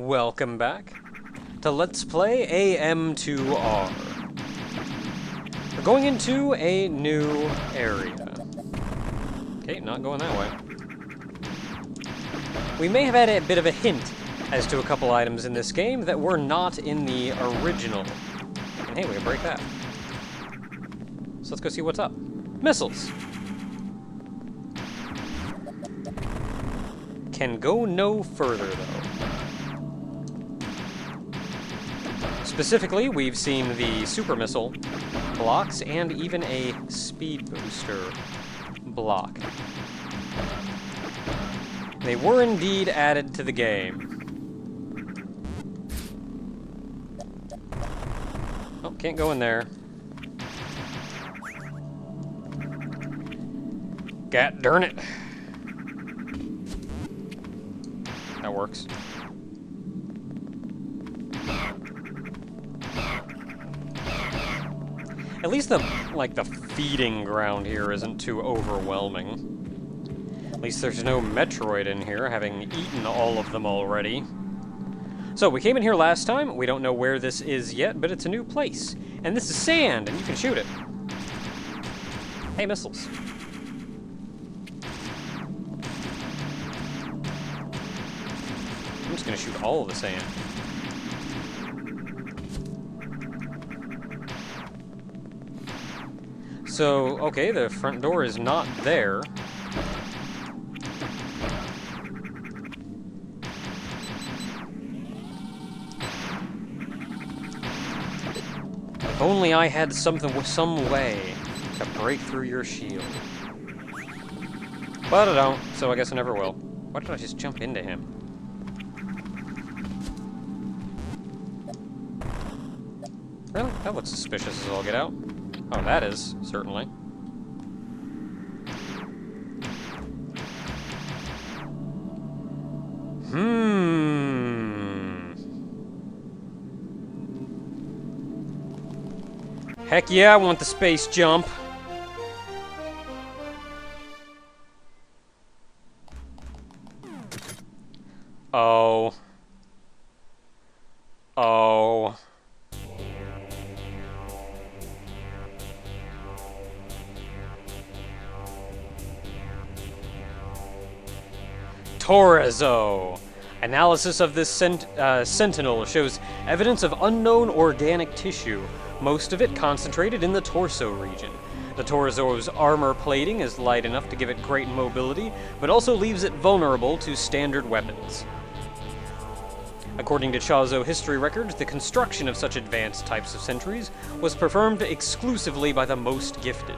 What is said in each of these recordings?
Welcome back to Let's Play AM2R. We're going into a new area. Okay, not going that way. We may have had a bit of a hint as to a couple items in this game that were not in the original. And hey, we can break that. So let's go see what's up. Missiles! Can go no further, though. Specifically, we've seen the super missile blocks and even a speed booster block. They were indeed added to the game. Oh, can't go in there. God darn it. That works. At least the feeding ground here isn't too overwhelming. At least there's no Metroid in here, having eaten all of them already. So, we came in here last time. We don't know where this is yet, but it's a new place. And this is sand, and you can shoot it. Hey, missiles. I'm just gonna shoot all of the sand. So, okay, the front door is not there. If only I had some way to break through your shield. But I don't, so I guess I never will. Why did I just jump into him? Really? That looks suspicious as all get out. Oh, that is, certainly. Heck yeah, I want the space jump. Oh. Oh. Torizo! Analysis of this sentinel shows evidence of unknown organic tissue, most of it concentrated in the torso region. The Torizo's armor plating is light enough to give it great mobility, but also leaves it vulnerable to standard weapons. According to Chazo history records, the construction of such advanced types of sentries was performed exclusively by the most gifted.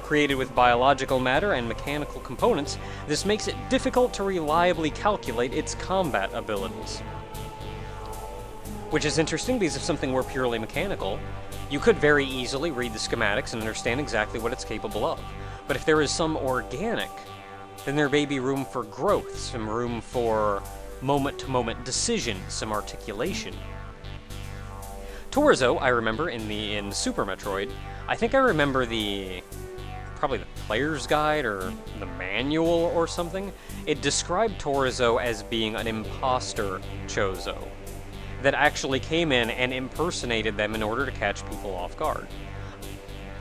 Created with biological matter and mechanical components, this makes it difficult to reliably calculate its combat abilities. Which is interesting, because if something were purely mechanical, you could very easily read the schematics and understand exactly what it's capable of. But if there is some organic, then there may be room for growth, some room for moment-to-moment decision, some articulation. Torizo, I remember, in Super Metroid, I think I remember probably the player's guide or the manual or something. It described Torizo as being an imposter Chozo that actually came in and impersonated them in order to catch people off guard.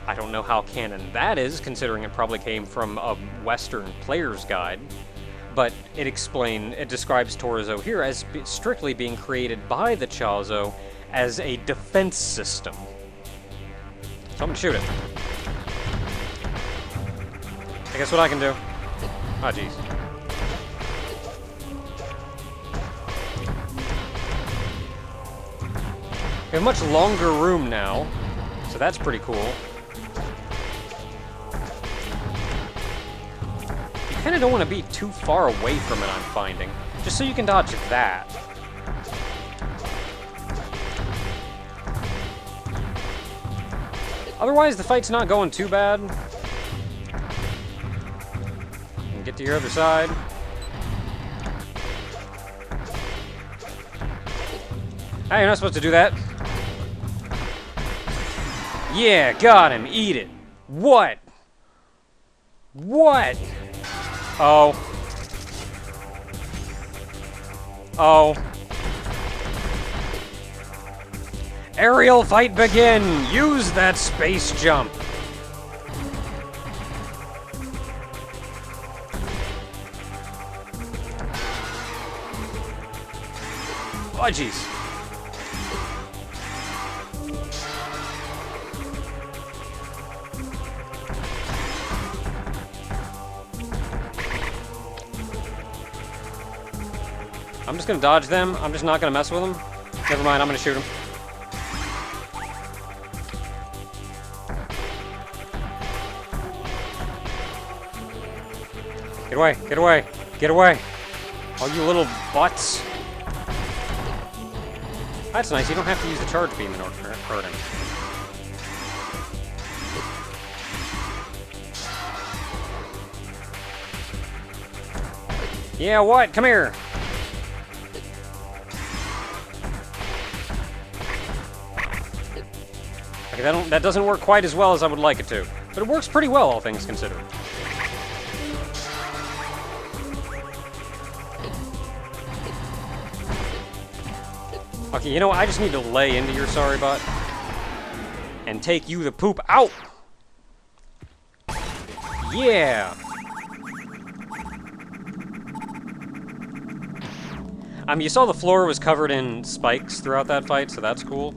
I don't know how canon that is, considering it probably came from a Western player's guide, but it describes Torizo here as strictly being created by the Chazo as a defense system. So I'm gonna shoot it. I guess what I can do. Ah, jeez. We have much longer room now, so that's pretty cool. You kinda don't want to be too far away from it, I'm finding. Just so you can dodge that. Otherwise, the fight's not going too bad. You can get to your other side. Ah, you're not supposed to do that. Yeah, got him. Eat it. What? What? Oh. Oh. Aerial fight begin! Use that space jump! Oh, jeez. I'm just gonna dodge them. I'm just not gonna mess with them. Never mind, I'm gonna shoot them. Get away, get away, get away. All you little butts. That's nice, you don't have to use the charge beam in order to hurt him. Yeah, what? Come here. Okay, that doesn't work quite as well as I would like it to. But it works pretty well, all things considered. Okay, you know what? I just need to lay into your sorry butt. And take you the poop out! Yeah! You saw the floor was covered in spikes throughout that fight, so that's cool.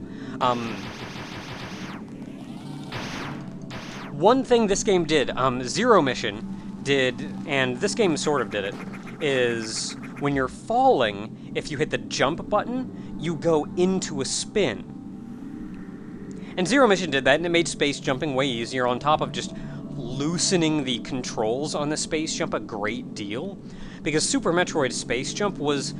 One thing this game did, Zero Mission did, and this game sort of did it, is when you're falling, if you hit the jump button, you go into a spin. And Zero Mission did that, and it made space jumping way easier, on top of just loosening the controls on the space jump a great deal. Because Super Metroid Space Jump was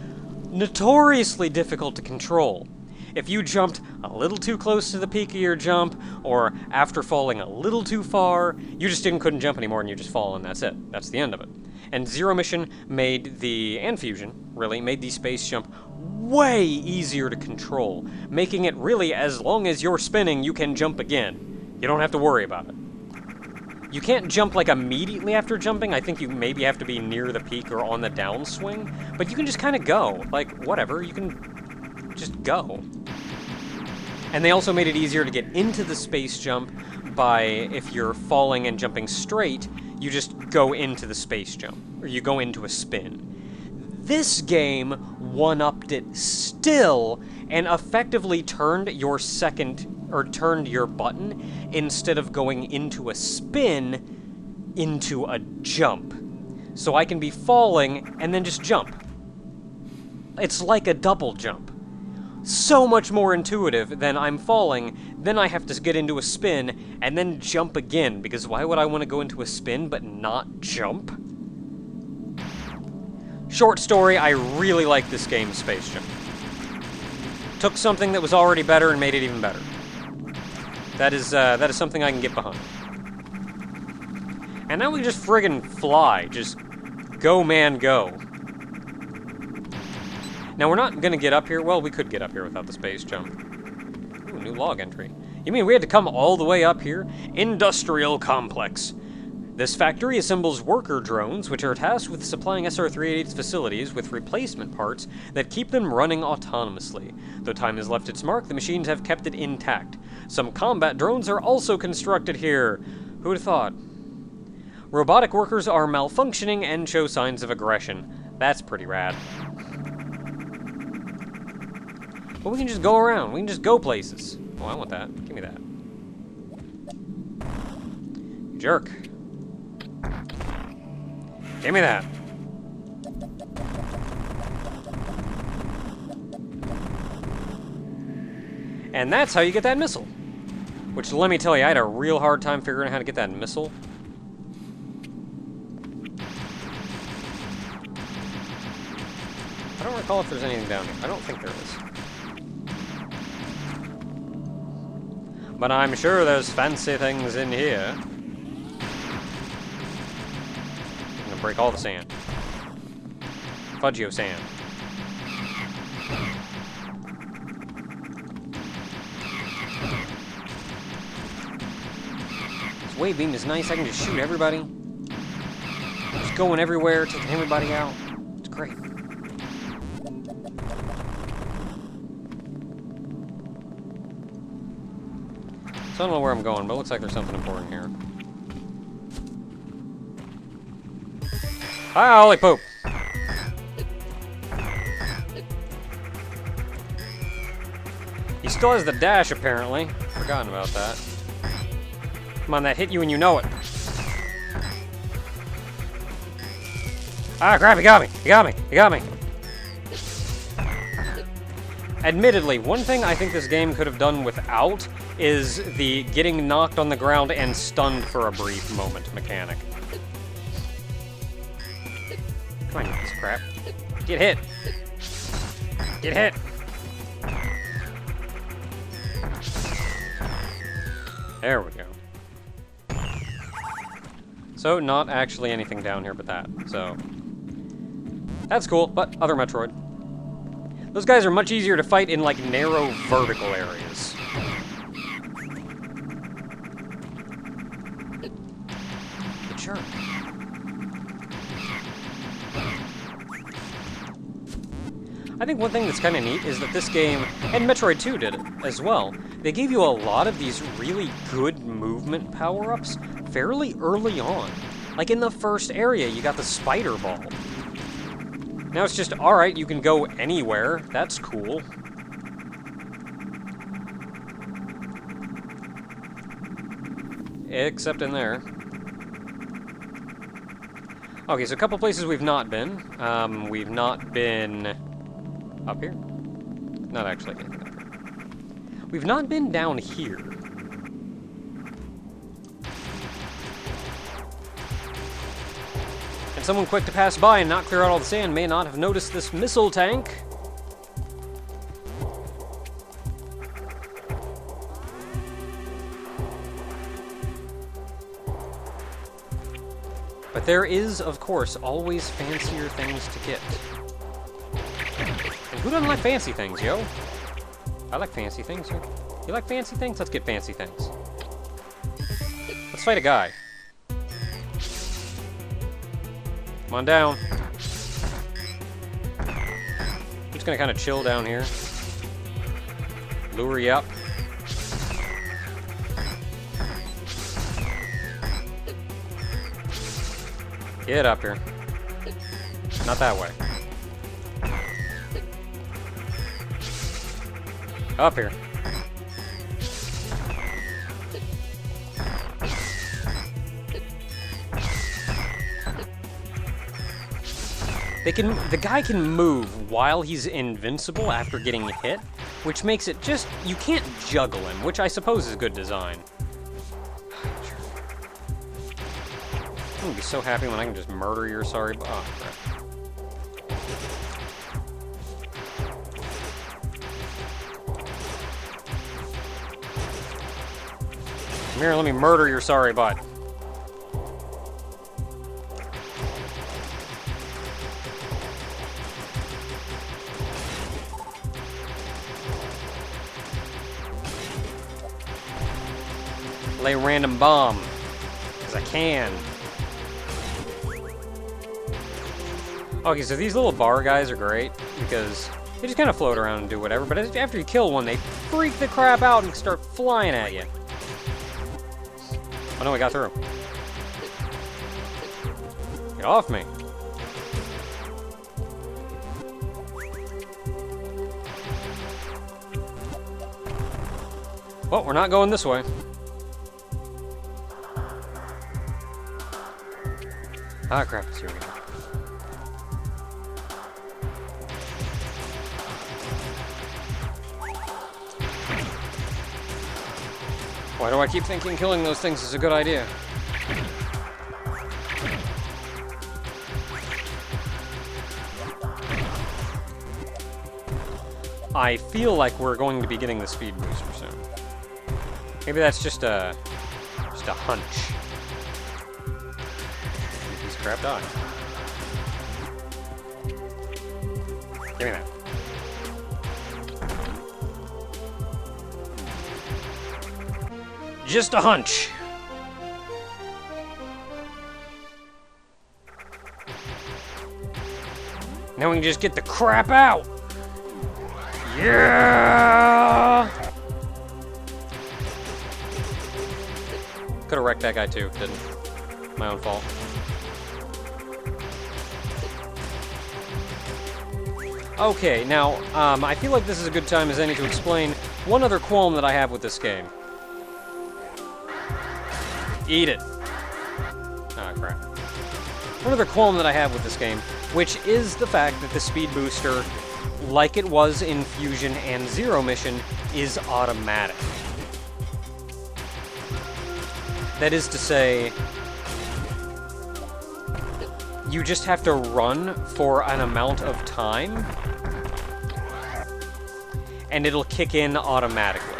notoriously difficult to control. If you jumped a little too close to the peak of your jump, or after falling a little too far, you just couldn't jump anymore and you just fall and that's it. That's the end of it. And Zero Mission and Fusion, really, made the space jump way easier to control, making it really, as long as you're spinning, you can jump again. You don't have to worry about it. You can't jump, like, immediately after jumping. I think you maybe have to be near the peak or on the downswing, but you can just kind of go. Like, whatever, you can just go. And they also made it easier to get into the space jump by, if you're falling and jumping straight, you just go into the space jump, or you go into a spin. This game one-upped it still, and effectively turned your button, instead of going into a spin, into a jump. So I can be falling, and then just jump. It's like a double jump. So much more intuitive than I'm falling, then I have to get into a spin, and then jump again, because why would I want to go into a spin but not jump? Short story, I really like this game, Space Jump. Took something that was already better and made it even better. That is something I can get behind. And now we just friggin' fly. Just go, man, go. Now, we're not gonna get up here. Well, we could get up here without the space jump. Ooh, new log entry. You mean we had to come all the way up here? Industrial complex. This factory assembles worker drones, which are tasked with supplying SR-388's facilities with replacement parts that keep them running autonomously. Though time has left its mark, the machines have kept it intact. Some combat drones are also constructed here. Who'd have thought? Robotic workers are malfunctioning and show signs of aggression. That's pretty rad. But we can just go around. We can just go places. Oh, I want that. Give me that. You jerk. Give me that. And that's how you get that missile. Which, let me tell you, I had a real hard time figuring out how to get that missile. I don't recall if there's anything down here. I don't think there is. But I'm sure there's fancy things in here. I'm gonna break all the sand. Fudgio sand. This wave beam is nice. I can just shoot everybody. Just going everywhere, taking everybody out. It's great. So I don't know where I'm going, but it looks like there's something important here. Hi, holy poop! He still has the dash, apparently. Forgotten about that. Come on, that hit you and you know it. Ah, crap, he got me! He got me! He got me! Admittedly, one thing I think this game could have done without is the getting knocked on the ground and stunned for a brief moment mechanic. Come on, you piece of crap. Get hit! Get hit! There we go. So, not actually anything down here but that, so... That's cool, but other Metroid. Those guys are much easier to fight in, like, narrow, vertical areas. Good jerk. I think one thing that's kind of neat is that this game, and Metroid 2 did it as well, they gave you a lot of these really good movement power-ups fairly early on. Like in the first area, you got the spider ball. Now it's just, alright, you can go anywhere. That's cool. Except in there. Okay, so a couple places we've not been. We've not been up here. Not actually anything up here. We've not been down here. And someone quick to pass by and not clear out all the sand may not have noticed this missile tank. But there is, of course, always fancier things to get. And who doesn't like fancy things, yo? I like fancy things. You like fancy things? Let's get fancy things. Let's fight a guy. Come on down. I'm just gonna kind of chill down here. Lure you up. Get up here. Not that way. Up here. The guy can move while he's invincible after getting hit, which makes it just, you can't juggle him, which I suppose is good design. I'm gonna be so happy when I can just murder your sorry... Oh, crap. Come here, let me murder your sorry butt. Lay a random bomb. Because I can. Okay, so these little bar guys are great, because they just kind of float around and do whatever, but after you kill one, they freak the crap out and start flying at you. Oh no, I got through. Get off me. Well, we're not going this way. Ah, crap, here we go. Why do I keep thinking killing those things is a good idea? I feel like we're going to be getting the speed booster soon. Maybe that's just a hunch. Piece of crap die. Give me that. Just a hunch. Now we can just get the crap out. Yeah! Could have wrecked that guy too, didn't. My own fault. Okay, now, I feel like this is a good time as any to explain one other qualm that I have with this game. Eat it. Ah, crap. One other qualm that I have with this game, which is the fact that the speed booster, like it was in Fusion and Zero Mission, is automatic. That is to say, you just have to run for an amount of time, and it'll kick in automatically.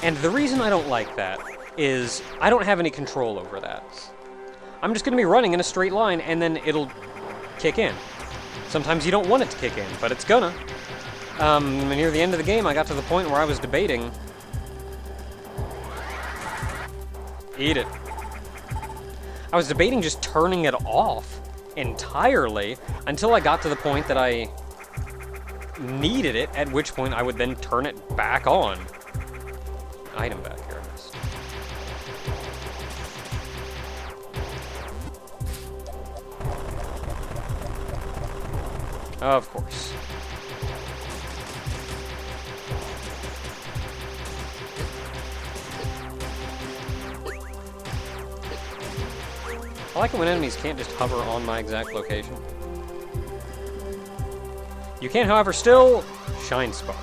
And the reason I don't like that is I don't have any control over that. I'm just going to be running in a straight line, and then it'll kick in. Sometimes you don't want it to kick in, but it's gonna. Near the end of the game, I got to the point where I was debating... Eat it. I was debating just turning it off entirely until I got to the point that I needed it, at which point I would then turn it back on. Item back here, I missed. Of course. I like it when enemies can't just hover on my exact location. You can, however, still Shine Spark.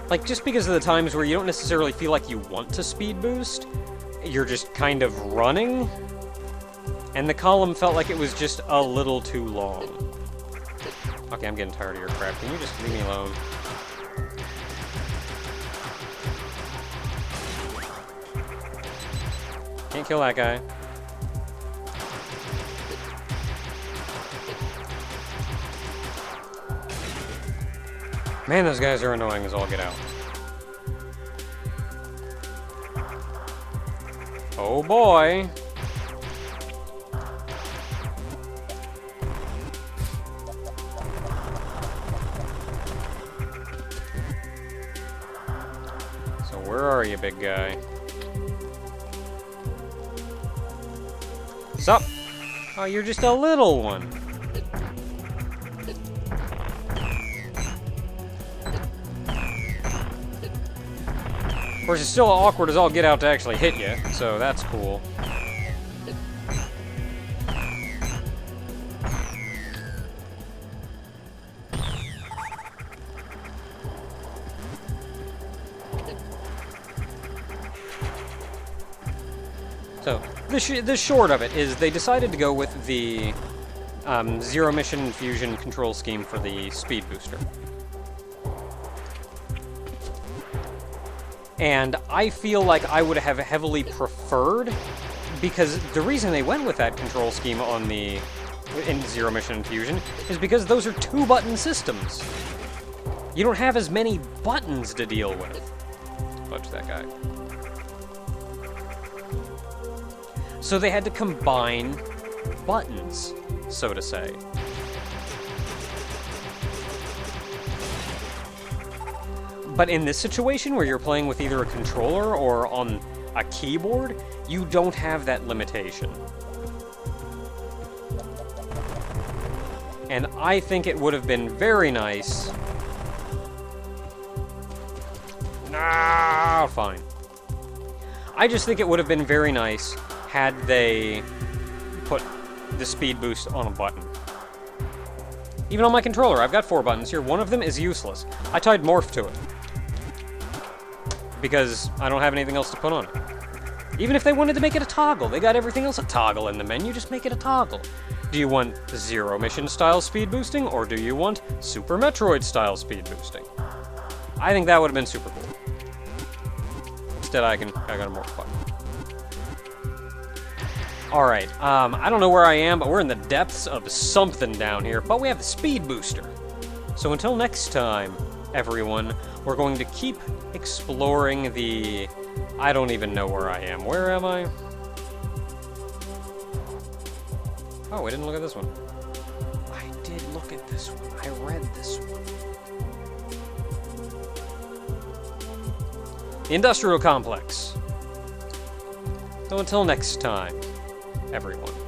Like, just because of the times where you don't necessarily feel like you want to speed boost, you're just kind of running, and the column felt like it was just a little too long. Okay, I'm getting tired of your crap. Can you just leave me alone? Can't kill that guy. Man, those guys are annoying as all get out. Oh boy! So where are you, big guy? Sup? Oh, you're just a little one. Of course, it's still awkward as all get out to actually hit you, so that's cool. So, the short of it is they decided to go with the Zero Mission Fusion control scheme for the speed booster. And I feel like I would have heavily preferred, because the reason they went with that control scheme on in Zero Mission Fusion is because those are 2-button systems. You don't have as many buttons to deal with. Fudge that guy. So they had to combine buttons, so to say. But in this situation, where you're playing with either a controller or on a keyboard, you don't have that limitation. And I think it would have been very nice... Nah, fine. I just think it would have been very nice had they put the speed boost on a button. Even on my controller, I've got 4 buttons here. One of them is useless. I tied Morph to it, because I don't have anything else to put on it. Even if they wanted to make it a toggle, they got everything else a toggle in the menu, just make it a toggle. Do you want Zero Mission style speed boosting, or do you want Super Metroid style speed boosting? I think that would have been super cool. Instead, I got a Morph button. Alright, I don't know where I am, but we're in the depths of something down here, but we have the speed booster. So until next time, everyone. We're going to keep exploring the... I don't even know where I am. Where am I? Oh, we didn't look at this one. I did look at this one. I read this one. The Industrial Complex. So until next time, everyone.